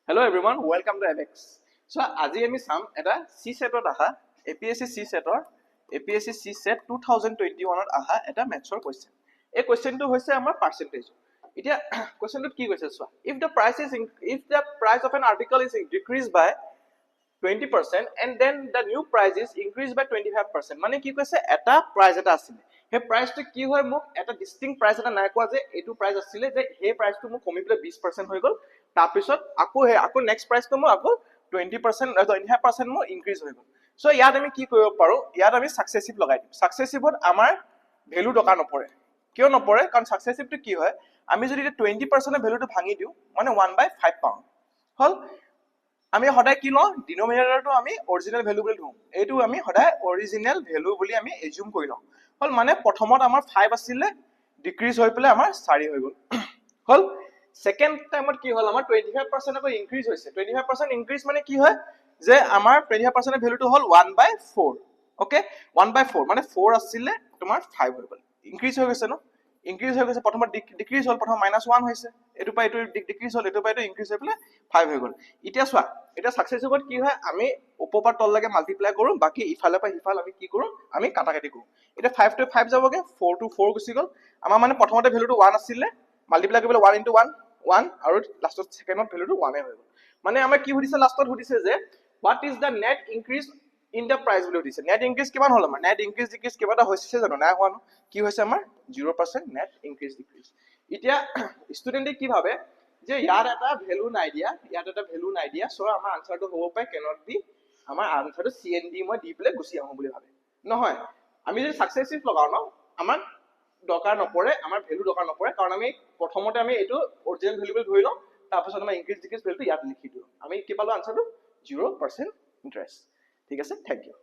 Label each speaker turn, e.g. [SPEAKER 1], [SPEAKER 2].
[SPEAKER 1] Hello everyone, welcome to Alex. So আজি আমি চাম এটা C সেটত আহা APSC C সেটৰ APSC C set 2021 ত আহা এটা ম্যাথছৰ কোৱেশ্চন। এই কোৱেশ্চনটো হৈছে আমাৰ পাৰ্সেন্টেজ। এতিয়া কোৱেশ্চনটো কি কৈছে চোৱা, if the price of an article is decreased by 20% and then the new price is increased by 25%, মানে কি কৈছে এটা প্ৰাইস এটা আছিল, হে প্ৰাইসটো কি হয় মোক এটা ডিস্টিংক্ট প্ৰাইস এটা নাই কোৱা যে এটো প্ৰাইস আছিল যে হে প্ৰাইসটো মোক কমি পেলে 20% হৈ গল, তাৰ পিছত আকৌ নেক্সট প্ৰাইসটো মোক আকৌ 20% 25% মোৰ ইনক্ৰিজ হৈ গল। সো ইয়াত আমি কি কৰিব পাৰো, ইয়াত আমি সাকসেসিভ লগাই দিম। সাকসেসিভত আমাৰ ভ্যালু টকা নপৰে। কিয় নপৰে? কাৰণ সাকসেসিভটো কি হয়, আমি যদি 20% এর ভ্যালুটো ভাঙি দিও মানে 1/5 পাওঁ। হল আমি সদায় কি লওঁ, ডিনোমিনেটৰটো আমি অৰিজিনাল ভ্যালু বুলি ধৰো, এইটো আমি সদায় অৰিজিনাল ভ্যালু বুলি আমি এজিউম কৰি লওঁ। হল মানে প্ৰথমত আমাৰ 5 আছিল, ডিক্ৰিজ হৈ পেলে আমাৰ 4 হৈ গল। হল সেকেন্ড টাইমত কি হল, আমাৰ 25% আকৌ ইনক্ৰিজ হৈছে। 25% ইনক্ৰিজ মানে কি হয় যে আমাৰ 25% এর ভ্যালুটো হল 1/4। ওকে 1/4 মানে 4 আছিল তোমাৰ 5 হৈ গল, ইনক্ৰিজ হৈ গৈছে ন, ইনক্ৰিজ হৈ গৈছে। প্ৰথমত ডিক্ৰিজ হল, প্ৰথম -1 হৈছে, এটো পাই এটো ডিক্ৰিজ হল, এটো পাই এটো ইনক্ৰিজ হৈ পেলে 5 হৈ গল। এতিয়া চোৱা, এটা সাকসেসিভত কি হয়, আমি ওপৰ পৰা তল লৈকে মাল্টিপ্লাই কৰো, বাকি ইফালে পৰা সিফাল আমি কি কৰো, আমি কাটাকাটি কৰো। এটা 5 to 5 যাবগে, 4 to 4 গুচি গল। আমাৰ মানে প্ৰথমতে ভ্যালুটো 1 আছিল, মাল্টিপ্লাই কৰিলে 1 into 1 1 আৰু লাষ্টত সেকেন্ডত ভ্যালুটো 1 হৈ গল। মানে আমাৰ কি সুধিছে লাষ্টত, সুধিছে যে what is the net increase in the price বুলি সুধিছে। নেট ইনক্ৰিজ কিমান হল, আমাৰ নেট ইনক্ৰিজ ডিক্ৰিজ কিবা এটা হৈছে জানো, নাই হোৱা ন, কি হৈছে আমাৰ 0% নেট ইনক্ৰিজ ডিক্ৰিজ। এতিয়া ষ্টুডেন্টে কি ভাবে যে ইয়াৰ এটা ভ্যালু নাই দিয়া, ইয়াত এটা ভ্যালু নাই দিয়া, সো আমাৰ আনসাৰটো হ'ব পাৰে cannot be, আমাৰ আনসাৰটো CND মই দি পেলে গুছি আহো বুলি ভাবে। নহয়, আমি যদি সাকসেসিভ লগাও ন, আমাৰ দৰকাৰ নপৰে, আমাৰ ভ্যালু দৰকাৰ নপৰে, কাৰণ আমি প্ৰথমতে আমি এইটো অৰিজিনাল ভ্যালু বুলি ধৰি লওঁ, তাৰ পিছত আমাৰ ইনক্ৰিজ ডিক্ৰিজ ভ্যালুটো ইয়াত লিখি দিও। আমি কি পালো আনসাৰটো 0% ইন্টাৰেষ্ট। ঠিক আছে, থ্যাংক ইউ।